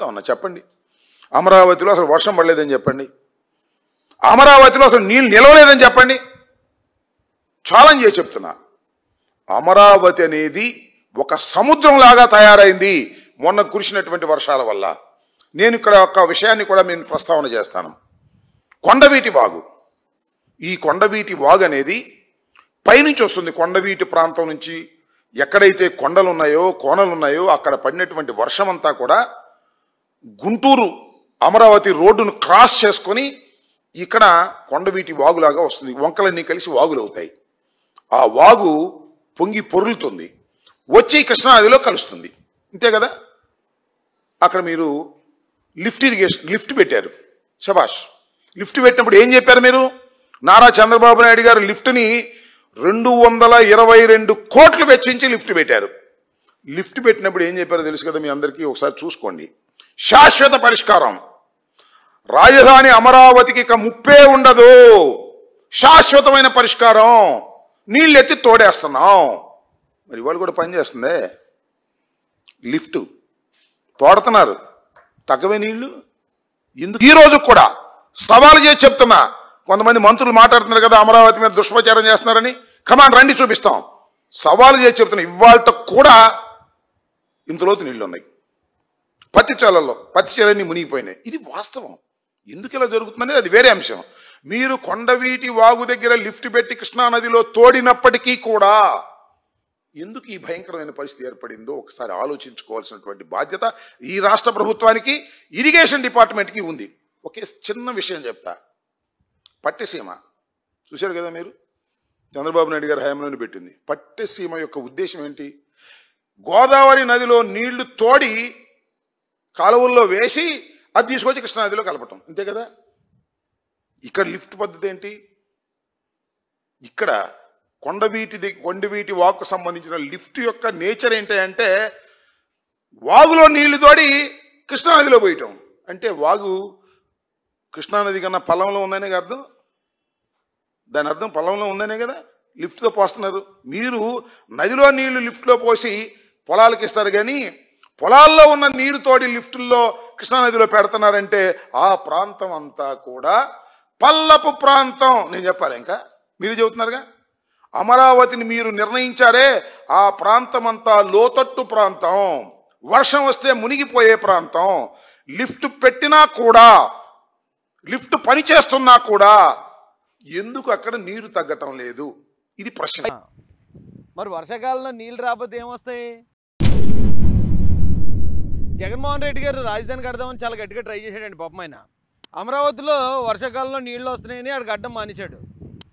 ఉన్నా, చెప్పండి. అమరావతిలో అసలు వర్షం పడలేదని చెప్పండి. అమరావతిలో అసలు నీళ్ళు నిలవలేదని చెప్పండి. ఛాలెంజ్ చేసి చెప్తున్నా. అమరావతి అనేది ఒక సముద్రంలాగా తయారైంది మొన్న కురిసినటువంటి వర్షాల వల్ల. నేను ఇక్కడ ఒక విషయాన్ని కూడా నేను ప్రస్తావన చేస్తాను. కొండవీటి వాగు. ఈ కొండవీటి వాగు అనేది పైనుంచి వస్తుంది. కొండవీటి ప్రాంతం నుంచి ఎక్కడైతే కొండలు ఉన్నాయో కోనలు ఉన్నాయో అక్కడ పడినటువంటి వర్షం అంతా కూడా గుంటూరు అమరావతి రోడ్డును క్రాస్ చేసుకొని ఇక్కడ కొండవీటి వాగులాగా వస్తుంది. వంకలన్నీ కలిసి వాగులు అవుతాయి. ఆ వాగు పొంగి పొర్లుతుంది, వచ్చి కృష్ణానదిలో కలుస్తుంది. అంతే కదా. అక్కడ మీరు లిఫ్ట్ పెట్టారు. శభాష్. లిఫ్ట్ పెట్టినప్పుడు ఏం చెప్పారు మీరు? నారా చంద్రబాబు నాయుడు గారు లిఫ్ట్ని 222 కోట్లు వెచ్చించి లిఫ్ట్ పెట్టారు. లిఫ్ట్ పెట్టినప్పుడు ఏం చెప్పారో తెలుసు కదా మీ అందరికీ, ఒకసారి చూసుకోండి. శాశ్వత పరిష్కారం, రాజధాని అమరావతికి ఇక ముప్పే ఉండదు, శాశ్వతమైన పరిష్కారం, నీళ్ళు ఎత్తి తోడేస్తున్నాం. మరి ఇవాళ కూడా పనిచేస్తుందే. లిఫ్ట్ తోడుతున్నారు, తగ్గవే నీళ్లు. ఎందుకు? ఈరోజు కూడా సవాలు చేసి చెప్తున్నా. కొంతమంది మంత్రులు మాట్లాడుతున్నారు కదా అమరావతి మీద దుష్ప్రచారం చేస్తున్నారని. కమాన్ రండి చూపిస్తాం. సవాలు చేసి చెప్తున్నా, ఇవాళ కూడా ఇంతలోతు నీళ్లు ఉన్నాయి. పత్తి చేలన్నీ మునిగిపోయినాయి. ఇది వాస్తవం. ఎందుకు ఇలా జరుగుతుందనేది అది వేరే అంశం. మీరు కొండవీటి వాగు దగ్గర లిఫ్ట్ పెట్టి కృష్ణానదిలో తోడినప్పటికీ కూడా ఎందుకు ఈ భయంకరమైన పరిస్థితి ఏర్పడిందో ఒకసారి ఆలోచించుకోవాల్సినటువంటి బాధ్యత ఈ రాష్ట్ర ప్రభుత్వానికి, ఇరిగేషన్ డిపార్ట్మెంట్కి ఉంది. ఒకే చిన్న విషయం చెప్తా. పట్టెసీమ చూశారు కదా మీరు, చంద్రబాబు నాయుడు గారి హయాంలోనే పెట్టింది. పట్టెసీమ యొక్క ఉద్దేశం ఏంటి? గోదావరి నదిలో నీళ్లు తోడి కాలువల్లో వేసి అది తీసుకొచ్చి కృష్ణానదిలో కలపటం. అంతే కదా. ఇక్కడ లిఫ్ట్ పద్ధతి ఏంటి? ఇక్కడ కొండవీటి వాగుకు సంబంధించిన లిఫ్ట్ యొక్క నేచర్ ఏంటి అంటే వాగులో నీళ్లు తోడి కృష్ణానదిలో పోయటం. అంటే వాగు కృష్ణానది కన్నా పొలంలో ఉందనే అర్థం. దాని అర్థం పొలంలో ఉందనే కదా లిఫ్ట్తో పోస్తున్నారు. మీరు నదిలో నీళ్లు లిఫ్ట్లో పోసి పొలాలకు ఇస్తారు, కానీ పొలాల్లో ఉన్న నీరు తోడి లిఫ్టుల్లో కృష్ణానదిలో పెడుతున్నారంటే ఆ ప్రాంతం అంతా కూడా పల్లపు ప్రాంతం. నేను చెప్పాలి, ఇంకా మీరు చెబుతున్నారుగా. అమరావతిని మీరు నిర్ణయించారే, ఆ ప్రాంతం అంతా లోతట్టు ప్రాంతం, వర్షం వస్తే మునిగిపోయే ప్రాంతం. లిఫ్ట్ పెట్టినా కూడా, లిఫ్ట్ పనిచేస్తున్నా కూడా ఎందుకు అక్కడ నీరు తగ్గటం లేదు? ఇది ప్రశ్న. మరి వర్షాకాలంలో నీళ్ళు రాకపోతే ఏమొస్తాయి? జగన్మోహన్ రెడ్డి గారు రాజధాని కడదామని చాలా గట్టిగా ట్రై చేశాడండి పాపం. ఆయన అమరావతిలో వర్షాకాలంలో నీళ్ళు వస్తున్నాయని ఆడు గడ్డం మానేశాడు.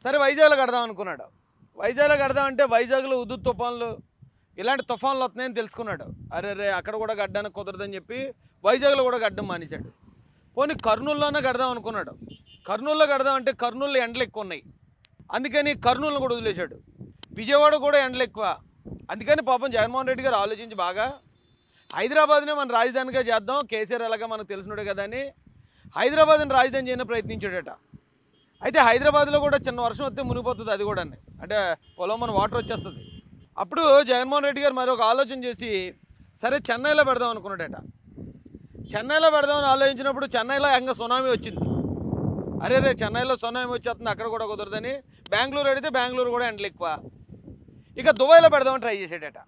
సరే వైజాగ్లో కడదాం అనుకున్నాడు. వైజాగ్లో కడదామంటే వైజాగ్లో ఉదు తుఫాన్లు ఇలాంటి తుఫాన్లు వస్తున్నాయని తెలుసుకున్నాడు. అరే అక్కడ కూడా గడ్డానికి కుదరదని చెప్పి వైజాగ్లో కూడా గడ్డం మానేశాడు. పోనీ కర్నూలులోనే కడదాం అనుకున్నాడు. కర్నూలులో కడదామంటే కర్నూలులో ఎండలు ఎక్కువ ఉన్నాయి, అందుకని కర్నూలును కూడా వదిలేశాడు. విజయవాడ కూడా ఎండలు ఎక్కువ, అందుకని పాపం జగన్మోహన్ రెడ్డి గారు ఆలోచించి బాగా హైదరాబాద్నే మన రాజధానిగా చేద్దాం, కేసీఆర్ ఎలాగా మనకు తెలిసినాడు కదా అని హైదరాబాద్ని రాజధాని చేయని ప్రయత్నించాడట. అయితే హైదరాబాద్లో కూడా చిన్న వర్షం వస్తే మునిగిపోతుంది, అది కూడా అంటే పొలం మన వాటర్ వచ్చేస్తుంది. అప్పుడు జగన్మోహన్ రెడ్డి గారు మరొక ఆలోచన చేసి సరే చెన్నైలో పెడదాం అనుకున్నాడట. చెన్నైలో పెడదామని ఆలోచించినప్పుడు చెన్నైలో ఇంకా సునామీ వచ్చింది. అరే చెన్నైలో సునామీ వచ్చేస్తుంది, అక్కడ కూడా కుదరదని బెంగళూరు అడిగితే బెంగళూరు కూడా ఎండలు ఎక్కువ. ఇక దుబాయ్లో పెడదామని ట్రై చేశాడట.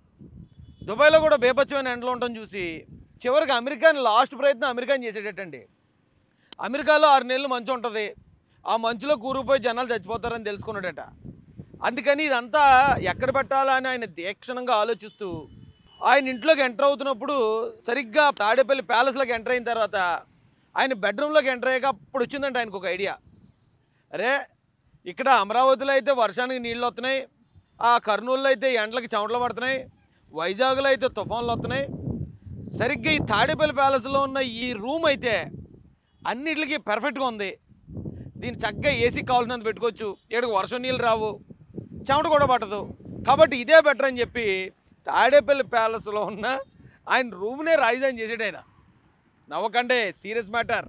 దుబాయ్లో కూడా బేపచ్చమైన ఎండలు ఉండటం చూసి చివరికి అమెరికాని లాస్ట్ ప్రయత్నం అమెరికాని చేసేటట్టండి. అమెరికాలో 6 నెలలు మంచు ఉంటుంది, ఆ మంచులో కూరుకుపోయి జనాలు చచ్చిపోతారని తెలుసుకున్నాడట. అందుకని ఇదంతా ఎక్కడ పెట్టాలా అని ఆయన తీక్షణంగా ఆలోచిస్తూ ఆయన ఇంట్లోకి ఎంటర్ అవుతున్నప్పుడు సరిగ్గా తాడేపల్లి ప్యాలెస్లోకి ఎంటర్ అయిన తర్వాత ఆయన బెడ్రూమ్లోకి ఎంటర్ అయ్యాక అప్పుడు వచ్చిందంటే ఆయనకు ఒక ఐడియా. అరే ఇక్కడ అమరావతిలో అయితే వర్షానికి నీళ్ళు వస్తున్నాయి, ఆ కర్నూలులో అయితే ఎండలకి చెమటలు పడుతున్నాయి, వైజాగ్లో అయితే తుఫాన్లు వస్తున్నాయి, సరిగ్గా ఈ తాడేపల్లి ప్యాలెస్లో ఉన్న ఈ రూమ్ అయితే అన్నిటికీ పర్ఫెక్ట్గా ఉంది, దీన్ని చక్కగా ఏసీ కావాల్సినంత పెట్టుకోవచ్చు, ఇక్కడికి వర్షం నీళ్ళు రావు, చెమట కూడా పట్టదు, కాబట్టి ఇదే బెటర్ అని చెప్పి తాడేపల్లి ప్యాలెస్లో ఉన్న ఆయన రూమ్నే రాజధాని చేసాడు ఆయన. నవ్వకంటే సీరియస్ మ్యాటర్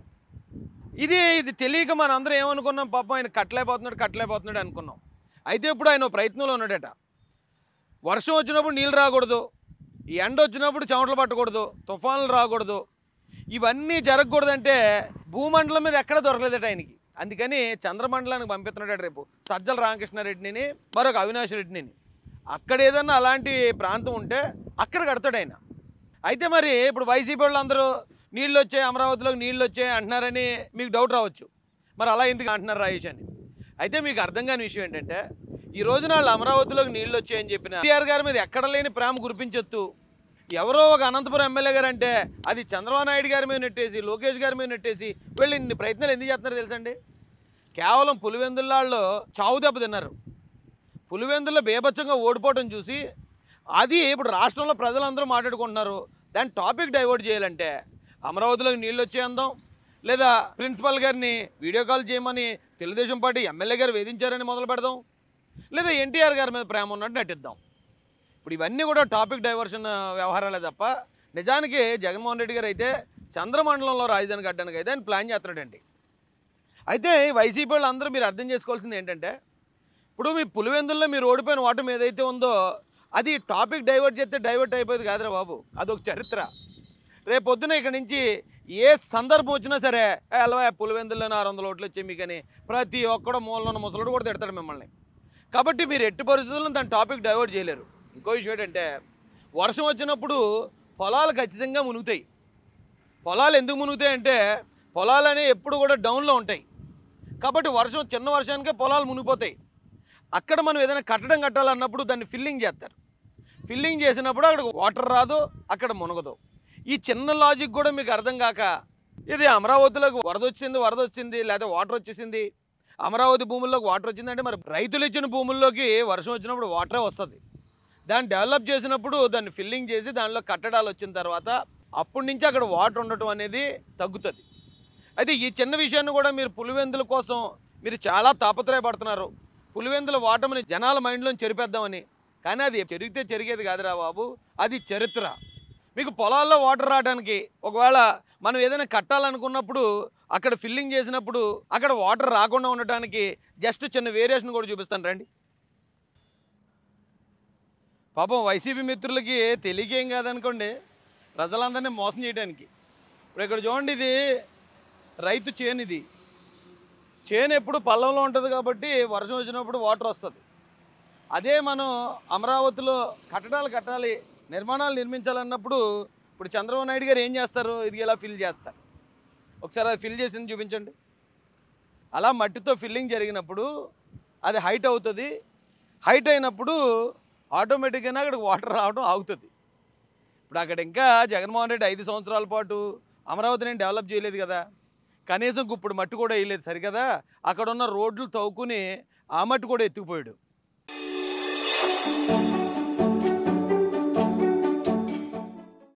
ఇది. తెలియక మన అందరం ఏమనుకున్నాం, పాపం ఆయన కట్టలేకపోతున్నాడు అనుకున్నాం. అయితే ఇప్పుడు ఆయన ప్రయత్నంలో ఉన్నాడట. వర్షం వచ్చినప్పుడు నీళ్ళు రాకూడదు, ఎండ వచ్చినప్పుడు చెమటలు పట్టకూడదు, తుఫాన్లు రాకూడదు, ఇవన్నీ జరగకూడదంటే భూమండలం మీద ఎక్కడ దొరకలేదట ఆయనకి. అందుకని చంద్రమండలానికి పంపిస్తున్నాడు రేపు సజ్జల రామకృష్ణారెడ్డిని, మరొక అవినాష్ రెడ్డిని. అక్కడ ఏదన్నా అలాంటి ప్రాంతం ఉంటే అక్కడ కడతాడు ఆయన. అయితే మరి ఇప్పుడు వైసీపీ వాళ్ళు అందరూ నీళ్ళు వచ్చాయి, అమరావతిలోకి నీళ్ళు వచ్చాయి అంటున్నారని మీకు డౌట్ రావచ్చు. మరి అలా ఎందుకు అంటున్నారు రాజేష్ అని. అయితే మీకు అర్థం కాని విషయం ఏంటంటే, ఈ రోజున వాళ్ళు అమరావతిలోకి నీళ్ళు వచ్చాయని చెప్పిన కేటీఆర్ గారి మీద ఎక్కడ లేని ప్రేమ గురిపించొద్దు. ఎవరో ఒక అనంతపురం ఎమ్మెల్యే గారు అంటే అది చంద్రబాబు నాయుడు గారి మీద నెట్టేసి, లోకేష్ గారి మీద నెట్టేసి వీళ్ళు ఇన్ని ప్రయత్నాలు ఎందుకు చేస్తున్నారో తెలుసండి. కేవలం పులివెందుల్లో చావు దెబ్బ తిన్నారు. పులివెందుల్లో బేభత్సంగా ఓడిపోవడం చూసి అది ఇప్పుడు రాష్ట్రంలో ప్రజలందరూ మాట్లాడుకుంటున్నారు. దాన్ని టాపిక్ డైవర్ట్ చేయాలంటే అమరావతిలోకి నీళ్ళు వచ్చే అందాం, లేదా ప్రిన్సిపల్ గారిని వీడియో కాల్ చేయమని తెలుగుదేశం పార్టీ ఎమ్మెల్యే గారు వేధించారని మొదలు పెడదాం, లేదా ఎన్టీఆర్ గారి మీద ప్రేమ ఉన్నట్టు నటిద్దాం. ఇప్పుడు ఇవన్నీ కూడా టాపిక్ డైవర్షన్ వ్యవహారాలే తప్ప నిజానికి జగన్మోహన్ రెడ్డి గారు అయితే చంద్రమండలంలో రాజధాని కట్టడానికి అయితే ఆయన ప్లాన్ చేస్తున్నాడండి. అయితే వైసీపీ వాళ్ళు అందరూ మీరు అర్థం చేసుకోవాల్సింది ఏంటంటే, ఇప్పుడు మీ పులివెందుల్లో మీరు ఓడిపోయిన ఓటమి ఏదైతే ఉందో అది టాపిక్ డైవర్ట్ చేస్తే డైవర్ట్ అయిపోయింది కాదురా బాబు, అదొక చరిత్ర. రేపు పొద్దున ఇక్కడ నుంచి ఏ సందర్భం వచ్చినా సరే ఎలా పులివెందుల్లో 600 ఓట్లు వచ్చాయి మీకని ప్రతి ఒక్కడో మూలన్న ముసలుడు కూడా తిడతాడు మిమ్మల్ని. కాబట్టి మీరు ఎట్టి పరిస్థితుల్లో దాని టాపిక్ డైవర్ట్ చేయలేరు. ఇంకో విషయం ఏంటంటే, వర్షం వచ్చినప్పుడు పొలాలు ఖచ్చితంగా మునుగుతాయి. పొలాలు ఎందుకు మునుగుతాయంటే పొలాలు అనేవి ఎప్పుడు కూడా డౌన్లో ఉంటాయి. కాబట్టి చిన్న వర్షానికే పొలాలు మునిగిపోతాయి. అక్కడ మనం ఏదైనా కట్టడం కట్టాలన్నప్పుడు దాన్ని ఫిల్లింగ్ చేస్తారు. ఫిల్లింగ్ చేసినప్పుడు అక్కడ వాటర్ రాదు, అక్కడ మునగదు. ఈ చిన్న లాజిక్ కూడా మీకు అర్థం కాక ఇది అమరావతిలోకి వరద వచ్చింది లేదా వాటర్ వచ్చేసింది, అమరావతి భూముల్లోకి వాటర్ వచ్చిందంటే మరి రైతులు ఇచ్చిన భూముల్లోకి వర్షం వచ్చినప్పుడు వాటరే వస్తుంది. దాన్ని డెవలప్ చేసినప్పుడు దాన్ని ఫిల్లింగ్ చేసి దానిలో కట్టడాలు వచ్చిన తర్వాత అప్పటి నుంచి అక్కడ వాటర్ ఉండటం అనేది తగ్గుతుంది. అయితే ఈ చిన్న విషయాన్ని కూడా మీరు పులివెందుల కోసం మీరు చాలా తాపత్రయపడుతున్నారు. పులివెందుల వాటమని జనాల మైండ్లో చెరిపేద్దామని. కానీ అది జరిగేది కాదురా బాబు, అది చరిత్ర. మీకు పొలాల్లో వాటర్ రావడానికి ఒకవేళ మనం ఏదైనా కట్టాలనుకున్నప్పుడు అక్కడ ఫిల్లింగ్ చేసినప్పుడు అక్కడ వాటర్ రాకుండా ఉండటానికి జస్ట్ చిన్న వేరియేషన్ కూడా చూపిస్తాను రండి. పాపం వైసీపీ మిత్రులకి తెలియకేం కాదనుకోండి, ప్రజలందరినీ మోసం చేయడానికి. ఇప్పుడు ఇక్కడ చూడండి, ఇది రైతు చేను. ఇది చేను ఎప్పుడు పల్లంలో ఉంటుంది కాబట్టి వర్షం వచ్చినప్పుడు వాటర్ వస్తుంది. అదే మనం అమరావతిలో కట్టడాలు కట్టాలి, నిర్మాణాలు నిర్మించాలన్నప్పుడు ఇప్పుడు చంద్రబాబు నాయుడు గారు ఏం చేస్తారు, ఇది ఇలా ఫిల్ చేస్తారు. ఒకసారి అది ఫిల్ చేసింది చూపించండి. అలా మట్టితో ఫిల్లింగ్ జరిగినప్పుడు అది హైట్ అవుతుంది. హైట్ అయినప్పుడు ఆటోమేటిక్గా అక్కడికి వాటర్ రావడం ఆగుతుంది. ఇప్పుడు అక్కడ ఇంకా జగన్మోహన్ రెడ్డి 5 సంవత్సరాల పాటు అమరావతిని డెవలప్ చేయలేదు కదా, కనీసం ఇప్పుడు మట్టి కూడా వేయలేదు సరికదా. అక్కడ ఉన్న రోడ్లు తవ్వుకుని ఆ మట్టి కూడా ఎత్తుకుపోయాడు.